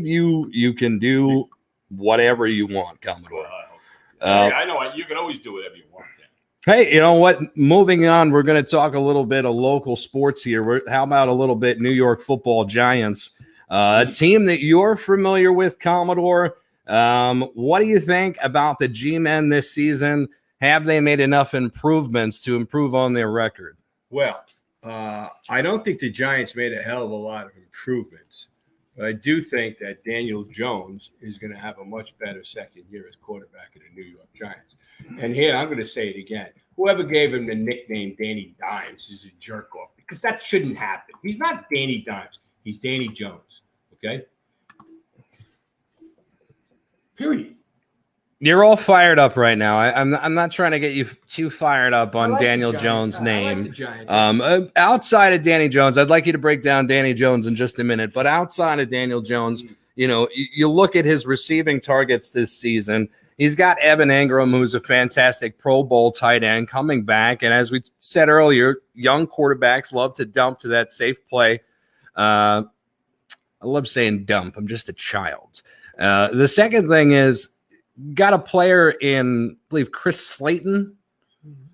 You can do whatever you want, Commodore. I know you can always do whatever you want. Hey, you know what? Moving on, we're going to talk a little bit of local sports here. How about a little bit New York Football Giants, a team that you're familiar with, Commodore? What do you think about the G-Men this season? Have they made enough improvements to improve on their record? Well, I don't think the Giants made a hell of a lot of improvements, but I do think that Daniel Jones is going to have a much better second year as quarterback of the New York Giants. And here, I'm going to say it again. Whoever gave him the nickname Danny Dimes is a jerk off, because that shouldn't happen. He's not Danny Dimes. He's Danny Jones. Okay? Period. You're all fired up right now. I'm not trying to get you too fired up on Daniel Jones' name. I like the Giants. Outside of Danny Jones, I'd like you to break down Danny Jones in just a minute. But outside of Daniel Jones, you look at his receiving targets this season. He's got Evan Engram, who's a fantastic Pro Bowl tight end, coming back. And as we said earlier, young quarterbacks love to dump to that safe play. I love saying dump. I'm just a child. The second thing is, got a player in, I believe, Chris Slayton,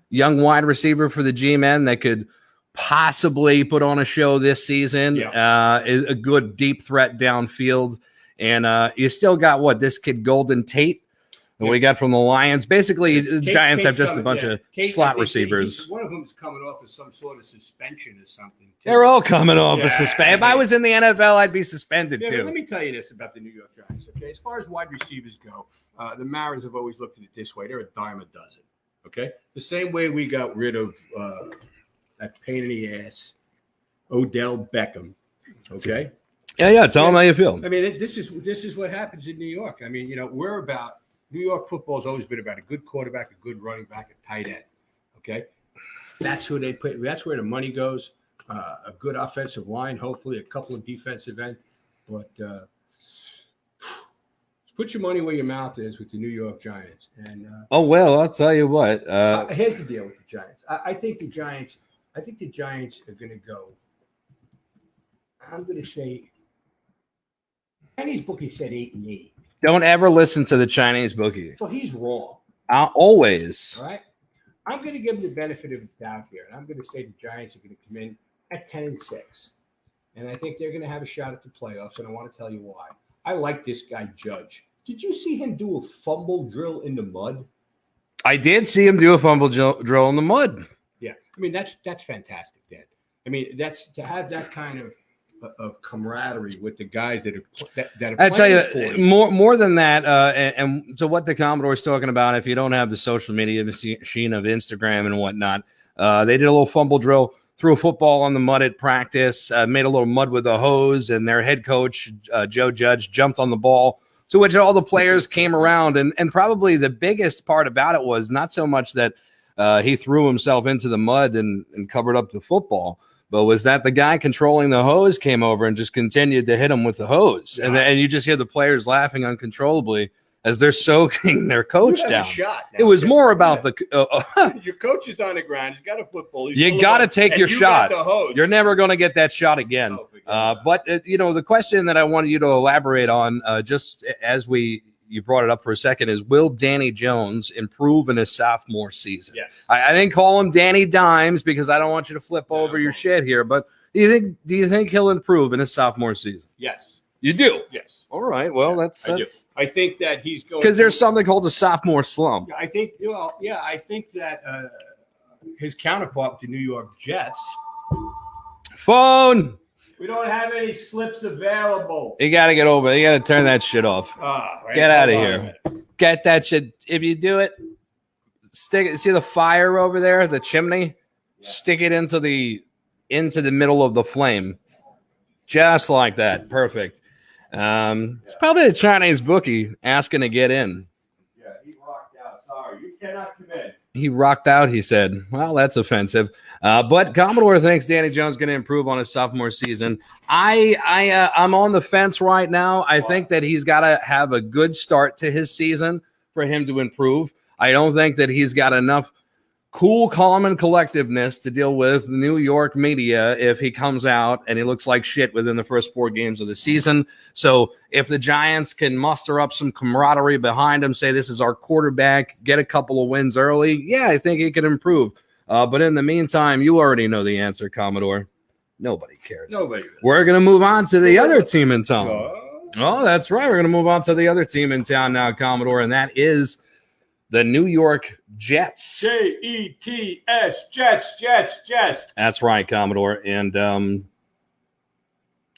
young wide receiver for the G-Men that could possibly put on a show this season. Yeah. A good deep threat downfield. And you still got, this kid Golden Tate, that we got from the Lions. Basically, the Giants have just a bunch of slot receivers. One of them is coming off of some sort of suspension or something. They're all coming off of suspension. If I was in the NFL, I'd be suspended too. Let me tell you this about the New York Giants. Okay, as far as wide receivers go, the Mariners have always looked at it this way: they're a dime a dozen. Okay, the same way we got rid of that pain in the ass, Odell Beckham. Okay. Yeah. Tell them how you feel. I mean, this is what happens in New York. I mean, we're about. New York football has always been about a good quarterback, a good running back, a tight end. Okay, that's who they put. That's where the money goes. A good offensive line, hopefully a couple of defensive ends. But put your money where your mouth is with the New York Giants. And I'll tell you what. Here's the deal with the Giants. I think the Giants are going to go. I'm going to say. Chinese bookie said 8-8. Don't ever listen to the Chinese bookie. So he's wrong. Always. All right. I'm going to give him the benefit of the doubt here, and I'm going to say the Giants are going to come in at 10-6, and I think they're going to have a shot at the playoffs. And I want to tell you why. I like this guy Judge. Did you see him do a fumble drill in the mud? I did see him do a fumble drill in the mud. Yeah, I mean that's fantastic, Dan. I mean that's to have that kind of camaraderie with the guys that are I tell you more than that, and so what the Commodore is talking about, if you don't have the social media machine of Instagram and whatnot, they did a little fumble drill, threw a football on the mud at practice, made a little mud with a hose, and their head coach, Joe Judge, jumped on the ball, to which all the players came around, and probably the biggest part about it was not so much that he threw himself into the mud and covered up the football, but was that the guy controlling the hose came over and just continued to hit him with the hose. Yeah. And you just hear the players laughing uncontrollably as they're soaking their coach down. It was more about the your coach is on the ground. He's got a football. You got to take your shot. You're never going to get that shot again. But the question that I wanted you to elaborate on, just as you brought it up for a second, is will Danny Jones improve in his sophomore season? Yes. I didn't call him Danny Dimes because I don't want you to flip over your shit here, but do you think he'll improve in his sophomore season? Yes. You do? Yes. All right. Well, that's I think that he's going because there's something called a sophomore slump. I think that his counterpart, the New York Jets. Phone. We don't have any slips available. You got to get over it. You got to turn that shit off. Get out of here. Get that shit. If you do it, stick it. See the fire over there, the chimney? Yeah. Stick it into the middle of the flame. Just like that. Perfect. It's probably the Chinese bookie asking to get in. Yeah, he rocked out. Sorry, you cannot come in. He rocked out, he said. Well, that's offensive. But Commodore thinks Danny Jones is going to improve on his sophomore season. I'm on the fence right now. I think that he's got to have a good start to his season for him to improve. I don't think that he's got enough cool, calm, and collectiveness to deal with the New York media if he comes out and he looks like shit within the first 4 games of the season. So if the Giants can muster up some camaraderie behind him, say this is our quarterback, get a couple of wins early, yeah, I think he can improve. But in the meantime, you already know the answer, Commodore. Nobody cares. Nobody. We're going to move on to the other team in town. Oh, that's right. We're going to move on to the other team in town now, Commodore, and that is the New York Jets. Jets, Jets. That's right, Commodore. And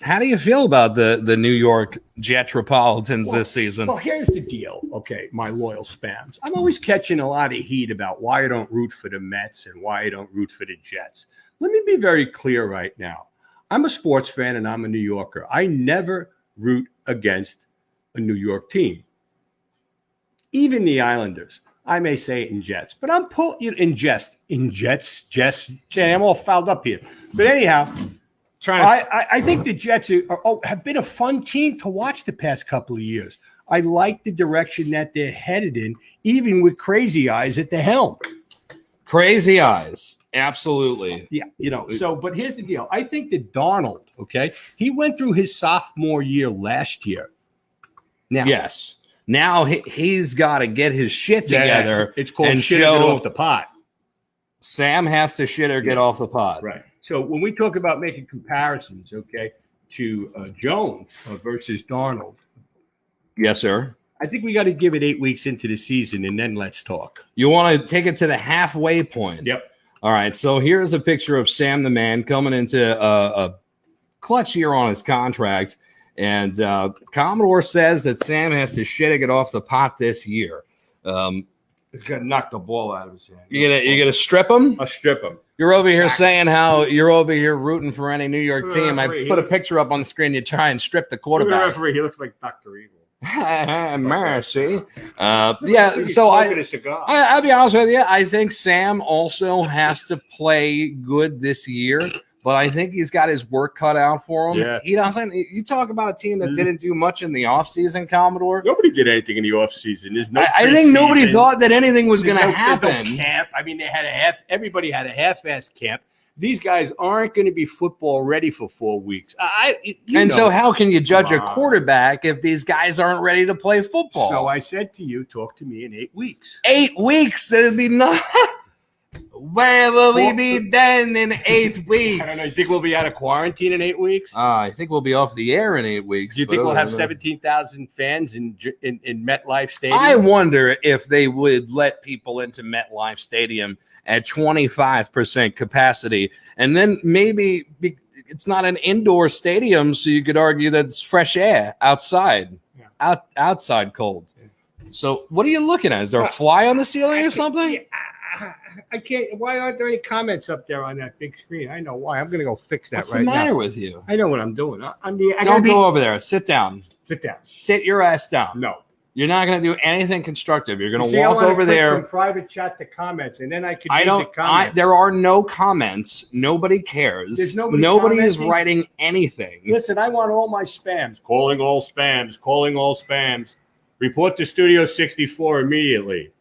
how do you feel about the New York Jetropolitans this season? Well, here's the deal, okay, my loyal spams. I'm always catching a lot of heat about why I don't root for the Mets and why I don't root for the Jets. Let me be very clear right now. I'm a sports fan and I'm a New Yorker. I never root against a New York team. Even the Islanders. I may say it in Jets, but I'm in Jets. I'm all fouled up here. But anyhow, I think the Jets have been a fun team to watch the past couple of years. I like the direction that they're headed in, even with Crazy Eyes at the helm. Crazy Eyes, absolutely. Yeah, but here's the deal. I think that Darnold, okay, he went through his sophomore year last year. Now, yes. Now he's got to get his shit together. It's called shit or get off the pot. Sam has to shit or get off the pot. Right. So when we talk about making comparisons, okay, to Jones versus Darnold. Yes, sir. I think we got to give it 8 weeks into the season, and then let's talk. You want to take it to the halfway point. Yep. All right. So here's a picture of Sam the Man coming into a clutch year on his contract. And Commodore says that Sam has to shit or get off the pot this year. He's got to knock the ball out of his hand. You gonna strip him? I'll strip him. You're over here saying how you're over here rooting for any New York team. I put a picture up on the screen. You try and strip the quarterback. The referee, he looks like Dr. Evil. Mercy. Yeah, so I'll be honest with you. I think Sam also has to play good this year. But I think he's got his work cut out for him. Yeah. He doesn't. You talk about a team that didn't do much in the offseason, Commodore. Nobody did anything in the offseason. There's no. I think nobody thought that anything was going to happen. There's no camp. I mean, everybody had a half-ass camp. These guys aren't going to be football ready for 4 weeks. So how can you judge a quarterback if these guys aren't ready to play football? So I said to you, talk to me in 8 weeks. 8 weeks? It'd be not. Where will we be then in 8 weeks? I don't know. You think we'll be out of quarantine in 8 weeks? I think we'll be off the air in 8 weeks. Do you think we'll have 17,000 fans in MetLife Stadium? I wonder if they would let people into MetLife Stadium at 25% capacity. And then maybe it's not an indoor stadium, so you could argue that it's fresh air outside, outside cold. So what are you looking at? Is there a fly on the ceiling or something? I can't. Why aren't there any comments up there on that big screen? I know why. I'm going to go fix that What's right now. What's the matter with you? I know what I'm doing. Don't go over there. Sit down. Sit down. Sit your ass down. No. You're not going to do anything constructive. You're going to walk over there. From private chat to comments, and then I can read the comments. There are no comments. Nobody cares. There's nobody is writing anything. Listen, I want all my spams. Calling all spams. Calling all spams. Report to Studio 64 immediately.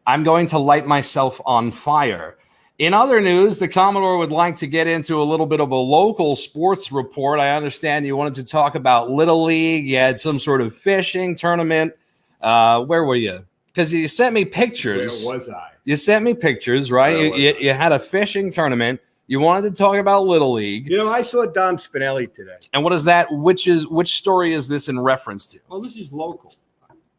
I'm going to light myself on fire. In other news, the Commodore would like to get into a little bit of a local sports report. I understand you wanted to talk about Little League. You had some sort of fishing tournament. Where were you? Because you sent me pictures. Where was I? You sent me pictures, right? You had a fishing tournament. You wanted to talk about Little League. You know, I saw Dom Spinelli today. And what is that? Which story is this in reference to? Well, this is local.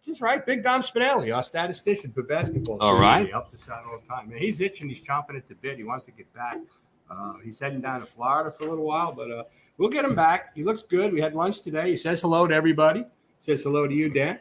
That's right. Big Dom Spinelli, our statistician for basketball. All right. He helps us out all the time. Man, he's itching. He's chomping at the bit. He wants to get back. He's heading down to Florida for a little while, but we'll get him back. He looks good. We had lunch today. He says hello to everybody. Says hello to you, Dan.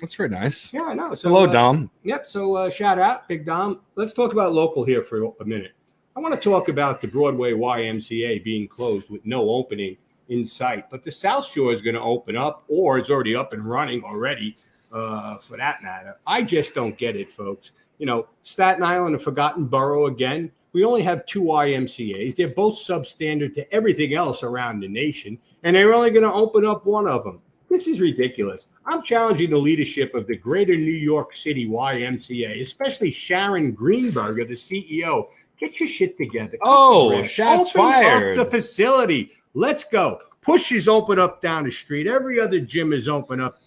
That's very nice. Yeah, I know. So, hello, Dom. Yep. So shout out, Big Dom. Let's talk about local here for a minute. I want to talk about the Broadway YMCA being closed with no opening in sight. But the South Shore is going to open up, or it's already up and running already. For that matter, I just don't get it, folks. You know, Staten Island, a forgotten borough again. We only have 2 YMCAs. They're both substandard to everything else around the nation, and they're only going to open up one of them. This is ridiculous. I'm challenging the leadership of the Greater New York City YMCA, especially Sharon Greenberger, the CEO. Get your shit together. Oh, shots fired. Open up the facility. Let's go. Push is open up down the street. Every other gym is open up.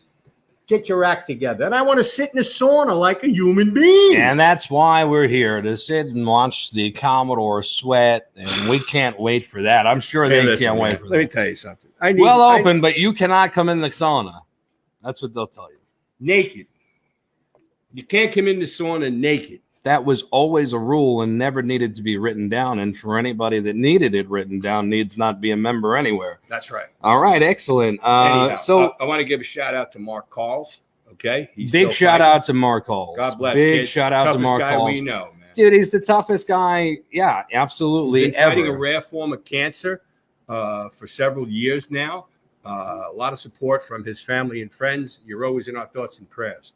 Get your act together. And I want to sit in the sauna like a human being. And that's why we're here, to sit and watch the Commodore sweat. And we can't wait for that. I'm sure they can't wait for that. Let me tell you something. But you cannot come in the sauna. That's what they'll tell you. Naked. You can't come in the sauna naked. That was always a rule and never needed to be written down. And for anybody that needed it written down, needs not be a member anywhere. That's right. All right, excellent. So I want to give a shout out to Mark Calls. Okay, big shout out to Mark Calls. God bless. Big shout out to Mark Calls. Toughest guy we know, man. Dude, he's the toughest guy. Yeah, absolutely. He's been fighting a rare form of cancer for several years now. A lot of support from his family and friends. You're always in our thoughts and prayers.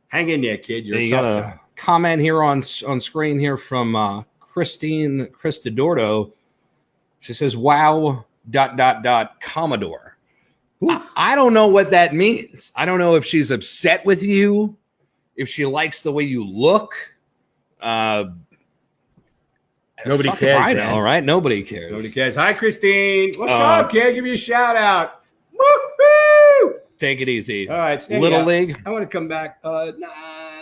Hang in there, kid. You're a tough guy. Comment here on screen here from Christine Cristodordo. She says, "Wow, ... Commodore." I don't know what that means. I don't know if she's upset with you, if she likes the way you look. Nobody cares. I know, right? Nobody cares. Nobody cares. Hi, Christine. What's up, kid? Give me a shout out. Woohoo! Take it easy. All right, Little League. I want to come back.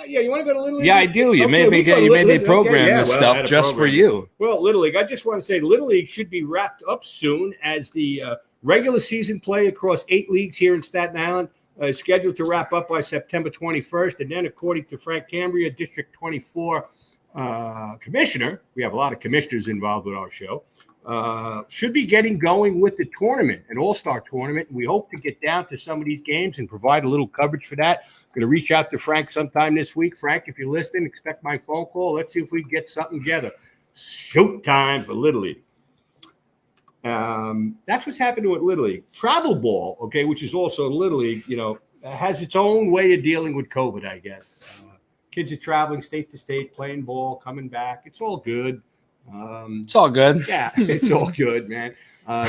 Yeah, you want to go to Little League? Yeah, I do. You made me program this stuff just for you. Well, Little League. I just want to say Little League should be wrapped up soon, as the regular season play across 8 leagues here in Staten Island is scheduled to wrap up by September 21st. And then, according to Frank Cambria, District 24 commissioner, we have a lot of commissioners involved with our show, should be getting going with the tournament, an all-star tournament. We hope to get down to some of these games and provide a little coverage for that. I'm going to reach out to Frank sometime this week. Frank, if you're listening, expect my phone call. Let's see if we can get something together. Showtime for Little League. That's what's happening with Little League. Travel ball, okay, which is also Little League, has its own way of dealing with COVID, I guess. Kids are traveling state to state, playing ball, coming back. It's all good. It's all good. Yeah, it's all good, man.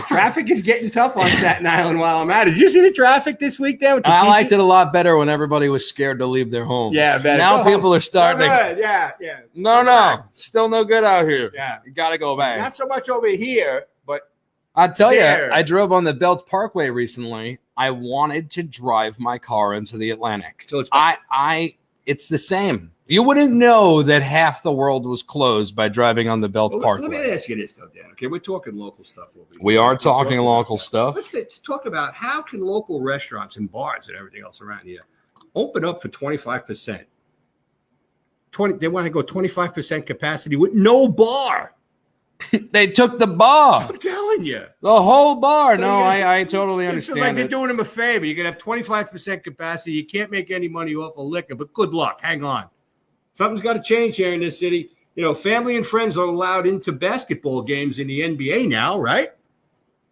Traffic is getting tough on Staten Island while I'm at it. Did you see the traffic this week there? I liked it a lot better when everybody was scared to leave their homes. Yeah, better. Now people are starting to. Yeah. No. Still no good out here. Yeah. You got to go back. Not so much over here, but I'll tell you, I drove on the Belt Parkway recently. I wanted to drive my car into the Atlantic. So it's the same. You wouldn't know that half the world was closed by driving on the Belt Parkway. Let me ask you this, though, Dan. Okay, we're talking local stuff. We are talking local stuff. Let's talk about how can local restaurants and bars and everything else around here open up for 25%. They want to go 25% capacity with no bar. They took the bar. I'm telling you. The whole bar. So I totally understand. It's like they're doing them a favor. You're going to have 25% capacity. You can't make any money off of liquor, but good luck. Hang on. Something's got to change here in this city. Family and friends are allowed into basketball games in the NBA now, right?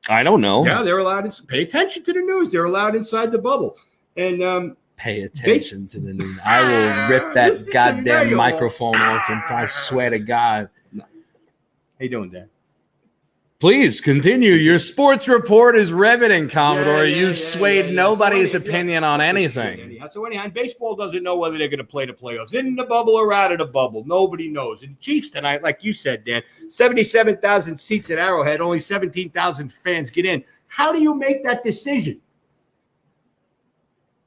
I don't know. Yeah, they're allowed. Pay attention to the news. They're allowed inside the bubble. And pay attention to the news. I will rip that goddamn microphone off, and I swear to God. How you doing, Dan? Please continue. Your sports report is riveting, Commodore. You've swayed nobody's opinion on anything. So anyhow, baseball doesn't know whether they're going to play the playoffs in the bubble or out of the bubble. Nobody knows. And the Chiefs tonight, like you said, Dan, 77,000 seats at Arrowhead, only 17,000 fans get in. How do you make that decision?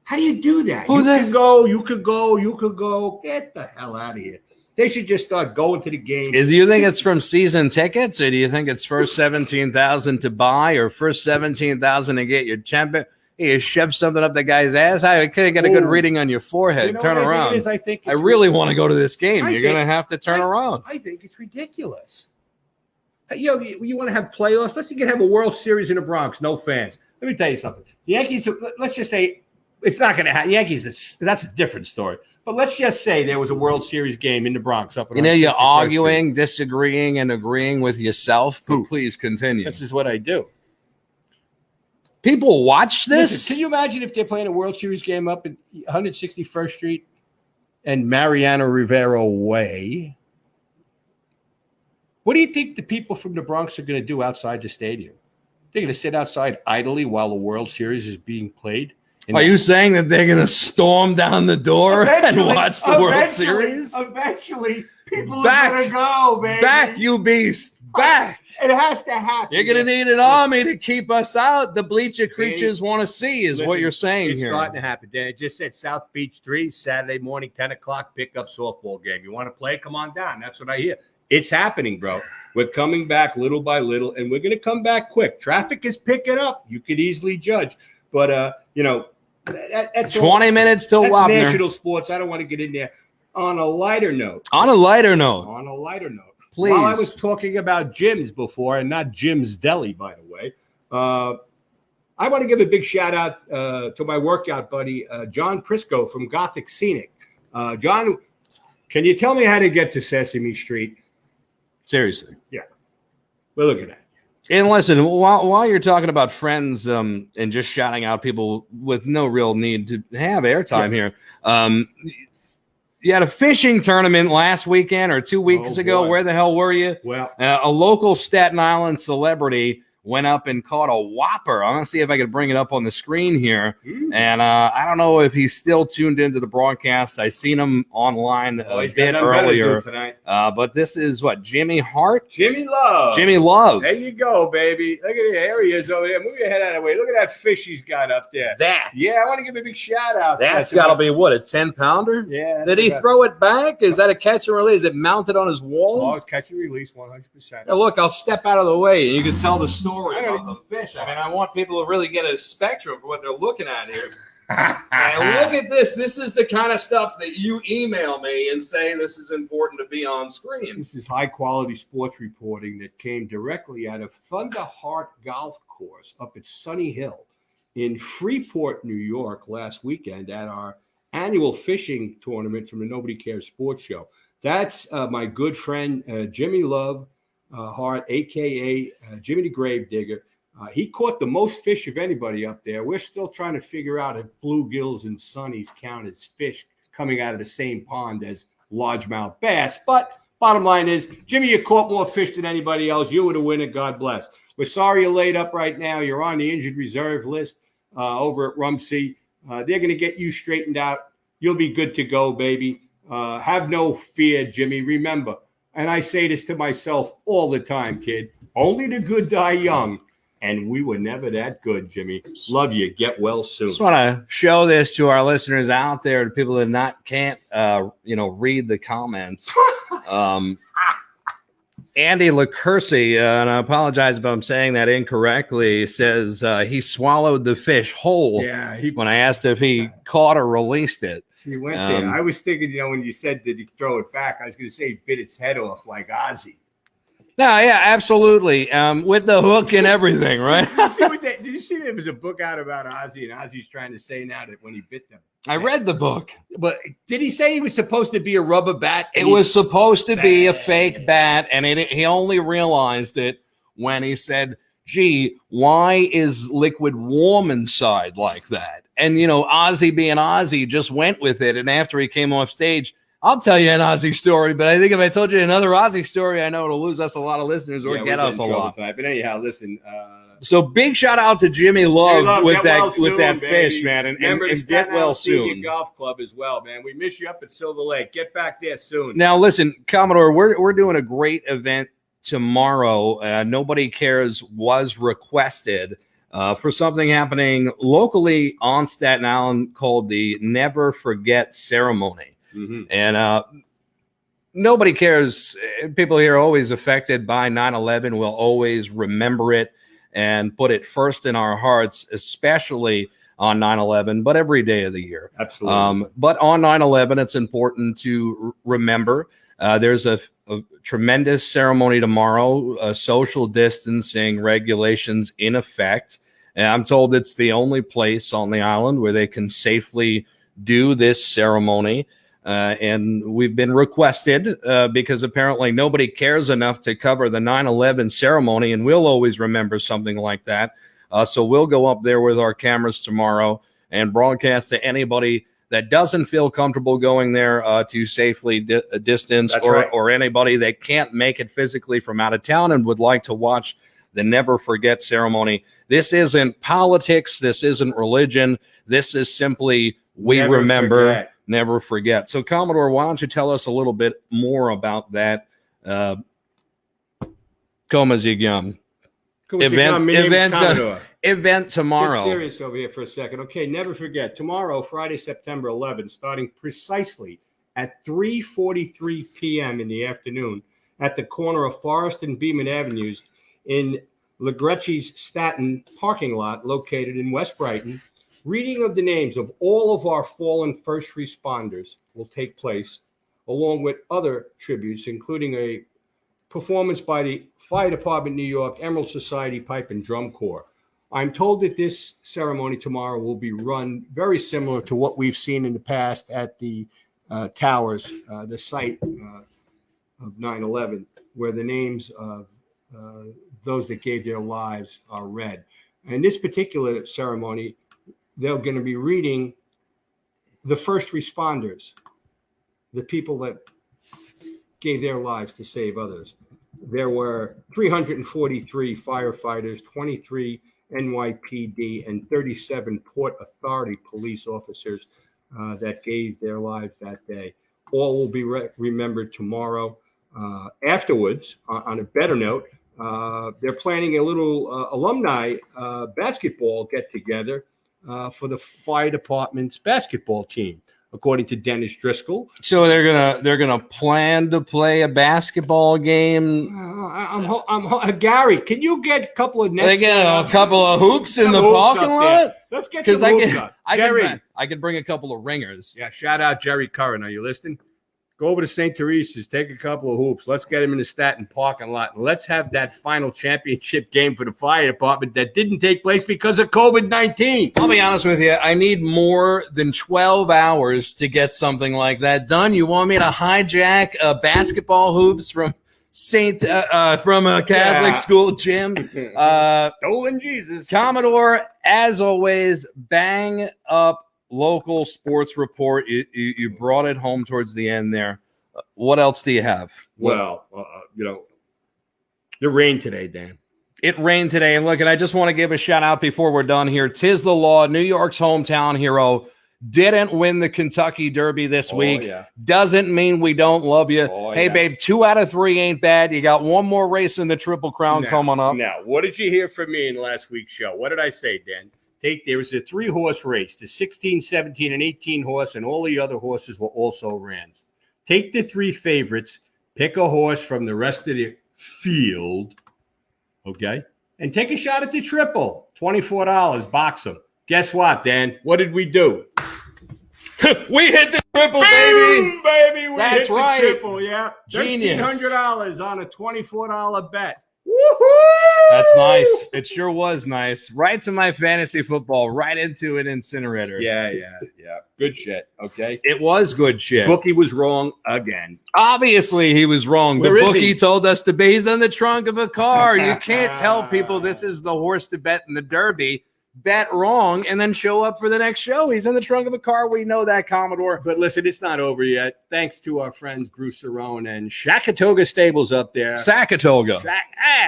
How do you do that? You could go. Get the hell out of here. They should just start going to the game. Do you think it's from season tickets, or do you think it's first 17,000 to buy, or first 17,000 to get your champion? You shove something up the guy's ass. I couldn't get a good reading on your forehead. Turn around. I really want to go to this game. You're going to have to turn around. I think it's ridiculous. You want to have playoffs? Let's say you can have a World Series in the Bronx, no fans. Let me tell you something. The Yankees, let's just say it's not going to happen. Yankees, that's a different story. But let's just say there was a World Series game in the Bronx. You're arguing, disagreeing, and agreeing with yourself. Please continue. This is what I do. People watch this? Listen, can you imagine if they're playing a World Series game up at 161st Street and Mariano Rivera Way? What do you think the people from the Bronx are going to do outside the stadium? They're going to sit outside idly while the World Series is being played? Are you saying that they're going to storm down the door and watch the World Series? Eventually, people are going to go, baby. Back, you beast. Back. It has to happen. You're going to need an army to keep us out. The bleacher creatures want to see is what you're saying it's here. It's starting to happen, Dan. It just said South Beach 3, Saturday morning, 10 o'clock, pickup softball game. You want to play? Come on down. That's what I hear. It's happening, bro. We're coming back little by little, and we're going to come back quick. Traffic is picking up. You could easily judge. But, that's 20 minutes till Wapner. That's national sports. I don't want to get in there. On a lighter note. Please. While I was talking about Jim's before, and not Jim's Deli, by the way, I want to give a big shout out to my workout buddy, John Prisco from Gothic Scenic. John, can you tell me how to get to Sesame Street? Seriously. Yeah. We're looking at it. And listen, while you're talking about friends and just shouting out people with no real need to have airtime here, you had a fishing tournament last weekend or 2 weeks ago. Boy. Where the hell were you? Well, a local Staten Island celebrity went up and caught a whopper. I'm going to see if I can bring it up on the screen here. And I don't know if he's still tuned into the broadcast. I seen him online a bit earlier tonight. But this is what, Jimmy Hart? Jimmy Love. There you go, baby. Look at the areas over there. Move your head out of the way. Look at that fish he's got up there. Yeah, I want to give a big shout out. That's got to be what, a 10-pounder? Yeah. Did he throw it back? Is that a catch and release? Is it mounted on his wall? Oh, it's catch and release 100%. Now look, I'll step out of the way and you can tell the story about the fish. I mean, I want people to really get a spectrum for what they're looking at here. And look at this. This is the kind of stuff that you email me and say this is important to be on screen. This is high-quality sports reporting that came directly out of Thunder Heart Golf Course up at Sunny Hill in Freeport, New York last weekend at our annual fishing tournament from the Nobody Cares Sports Show. That's my good friend Jimmy Love Hart, a.k.a. Jimmy the Grave Digger. He caught the most fish of anybody up there. We're still trying to figure out if bluegills and sunnies count as fish coming out of the same pond as largemouth bass. But bottom line is, Jimmy, you caught more fish than anybody else. You were the winner. God bless. We're sorry you're laid up right now. You're on the injured reserve list over at Rumsey. They're going to get you straightened out. You'll be good to go, baby. Have no fear, Jimmy. Remember, and I say this to myself all the time, kid, only the good die young. And we were never that good, Jimmy. Love you. Get well soon. Just want to show this to our listeners out there, to people that can't read the comments. Andy LaCursi, and I apologize if I'm saying that incorrectly, says he swallowed the fish whole. Yeah. When I asked if he caught or released it. He went there. I was thinking, when you said, did he throw it back? I was going to say he bit its head off like Ozzy. No, yeah, absolutely. With the hook and everything, right? Did you see there was a book out about Ozzy, and Ozzy's trying to say now that when he bit them. I read the book. But did he say he was supposed to be a rubber bat? It was supposed to be a fake bat, and he only realized it when he said, gee, why is liquid warm inside like that? And, Ozzy being Ozzy just went with it, and after he came off stage, I'll tell you an Ozzy story, but I think if I told you another Ozzy story, I know it'll lose us a lot of listeners or get us a lot. But anyhow, listen. So big shout out to Jimmy Love with that baby. Fish, man, and get well soon. Golf Club as well, man. We miss you up at Silver Lake. Get back there soon. Now, listen, Commodore, we're doing a great event tomorrow. Nobody Cares was requested for something happening locally on Staten Island called the Never Forget Ceremony. Mm-hmm. And Nobody Cares. People here are always affected by 9/11. We'll always remember it and put it first in our hearts, especially on 9/11, but every day of the year. Absolutely. But on 9/11, it's important to remember there's a tremendous ceremony tomorrow, social distancing regulations in effect. And I'm told it's the only place on the island where they can safely do this ceremony. And we've been requested because apparently nobody cares enough to cover the 9/11 ceremony, and we'll always remember something like that. So we'll go up there with our cameras tomorrow and broadcast to anybody that doesn't feel comfortable going there to safely distance, or anybody that can't make it physically from out of town and would like to watch the Never Forget ceremony. This isn't politics. This isn't religion. This is simply we remember, never forget. So, Commodore, why don't you tell us a little bit more about that Komazigyan event tomorrow. Get serious over here for a second. Okay, never forget. Tomorrow, Friday, September 11th, starting precisely at 3:43 p.m. in the afternoon at the corner of Forest and Beeman Avenues in Legrecci's Staten parking lot located in West Brighton. Reading of the names of all of our fallen first responders will take place, along with other tributes, including a performance by the Fire Department New York, Emerald Society Pipe and Drum Corps. I'm told that this ceremony tomorrow will be run very similar to what we've seen in the past at the towers, the site of 9/11, where the names of those that gave their lives are read. In this particular ceremony, they're going to be reading the first responders, the people that gave their lives to save others. There were 343 firefighters, 23 NYPD, and 37 Port Authority police officers that gave their lives that day. All will be remembered tomorrow. Afterwards, on a better note, they're planning a little alumni basketball get-together for the fire department's basketball team, according to Dennis Driscoll. So they're gonna plan to play a basketball game. Gary, can you get a couple of nets? They get a couple of hoops in the parking lot. Let's get some hoops up. I can bring a couple of ringers. Yeah, shout out Jerry Curran. Are you listening? Go over to St. Teresa's, take a couple of hoops. Let's get him in the Staten parking lot. And let's have that final championship game for the fire department that didn't take place because of COVID-19. I'll be honest with you. I need more than 12 hours to get something like that done. You want me to hijack basketball hoops from from a Catholic school gym? Stolen Jesus. Commodore, as always, bang up local sports report. You brought it home towards the end there. What else do you have? Well, it rained today, Dan. It rained today. And look, and I just want to give a shout out before we're done here. 'Tis the law. New York's hometown hero didn't win the Kentucky Derby this week. Yeah. Doesn't mean we don't love you. Hey, babe, 2 out of 3 ain't bad. You got one more race in the Triple Crown coming up. Now, what did you hear from me in last week's show? What did I say, Dan? There was a 3-horse race, the 16, 17, and 18 horse, and all the other horses were also rans. Take the 3 favorites, pick a horse from the rest of the field, okay, and take a shot at the triple, $24, box them. Guess what, Dan? What did we do? We hit the triple, Boom, baby. That's hit right. The triple, yeah. Genius. $1,300 on a $24 bet. Woohoo! That's nice. It sure was nice. Right to my fantasy football, right into an incinerator. Yeah. Good shit, okay? It was good shit. Bookie was wrong again. Obviously, he was wrong. Where the is bookie he? told us to be. He's on the trunk of a car. You can't tell people this is the horse to bet in the Derby. Bet wrong and then show up for the next show. He's in the trunk of a car. We know that, Commodore. But listen, it's not over yet. Thanks to our friends Bruce Cerrone and Shakatoga Stables up there. Sakatoga.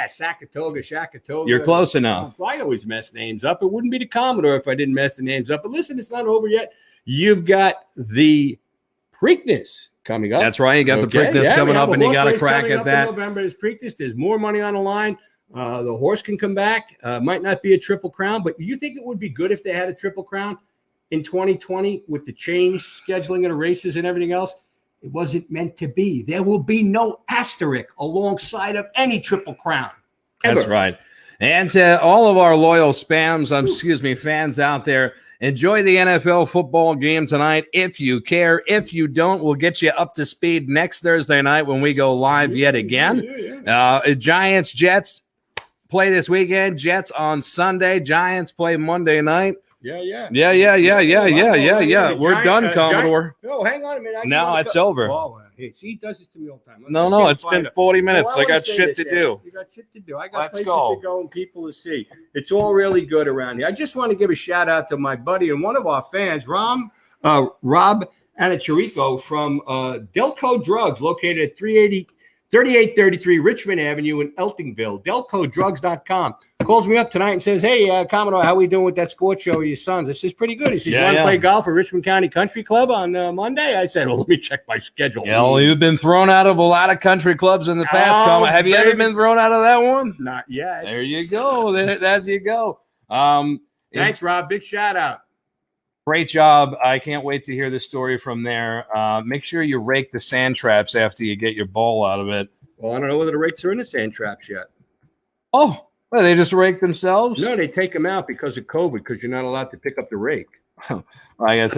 Shakatoga. You're close enough. I always mess names up. It wouldn't be the Commodore if I didn't mess the names up. But listen, it's not over yet. You've got the Preakness coming up. That's right. You got the Preakness coming up, and you got to crack at that. November is Preakness. There's more money on the line. The horse can come back. Might not be a Triple Crown, but you think it would be good if they had a Triple Crown in 2020 with the change scheduling of the races and everything else? It wasn't meant to be. There will be no asterisk alongside of any Triple Crown. Ever. That's right. And to all of our loyal fans out there, enjoy the NFL football game tonight if you care. If you don't, we'll get you up to speed next Thursday night when we go live yet again. Giants, Jets play this weekend. Jets on Sunday. Giants play Monday night. Yeah. We're done, Commodore. No, hang on a minute. No, it's over. Oh, he does this to me all the time. No, it's been 40 minutes. I got shit to do. You got shit to do. I got places to go and people to see. It's all really good around here. I just want to give a shout out to my buddy and one of our fans, Rob Anachirico from Delco Drugs, located at 3833 Richmond Avenue in Eltingville. DelcoDrugs.com. Calls me up tonight and says, hey, Commodore, how we doing with that sports show with your sons? I says, pretty good. He says, you want to play golf at Richmond County Country Club on Monday? I said, well, let me check my schedule. Yeah, well, you've been thrown out of a lot of country clubs in the past. Have you ever been thrown out of that one? Not yet. There you go. That's you go. Thanks, Rob. Big shout out. Great job. I can't wait to hear the story from there. Make sure you rake the sand traps after you get your ball out of it. Well, I don't know whether the rakes are in the sand traps yet. Oh, well, they just rake themselves? No, they take them out because of COVID, because you're not allowed to pick up the rake. I guess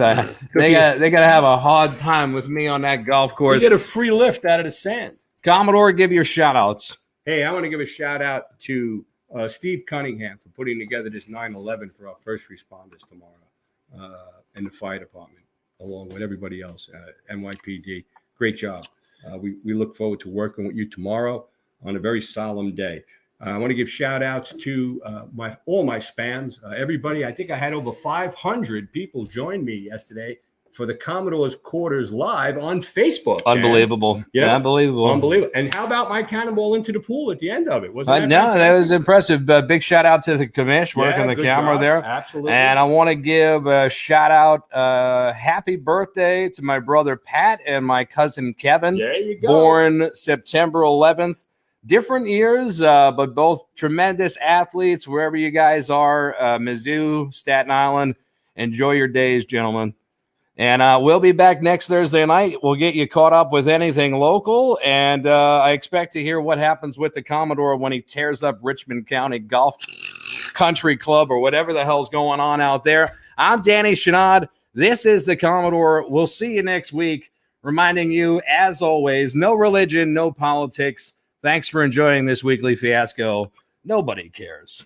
they got to have a hard time with me on that golf course. You get a free lift out of the sand. Commodore, give your shout-outs. Hey, I want to give a shout-out to Steve Cunningham for putting together this 9/11 for our first responders tomorrow in the fire department, along with everybody else at NYPD. Great job. We look forward to working with you tomorrow on a very solemn day. I want to give shout outs to all my spams. Everybody, I think I had over 500 people join me yesterday for the Commodore's Quarters Live on Facebook. Unbelievable. Yeah, unbelievable. Unbelievable. And how about my cannonball into the pool at the end of it? Wasn't that no, that was impressive. Big shout out to the commish working the camera there. Absolutely. And I want to give a shout out, happy birthday to my brother Pat and my cousin Kevin. There you go. Born September 11th. Different years, but both tremendous athletes wherever you guys are. Mizzou, Staten Island. Enjoy your days, gentlemen. And we'll be back next Thursday night. We'll get you caught up with anything local. And I expect to hear what happens with the Commodore when he tears up Richmond County Golf Country Club or whatever the hell's going on out there. I'm Danny Chenard. This is the Commodore. We'll see you next week. Reminding you, as always, no religion, no politics. Thanks for enjoying this weekly fiasco. Nobody cares.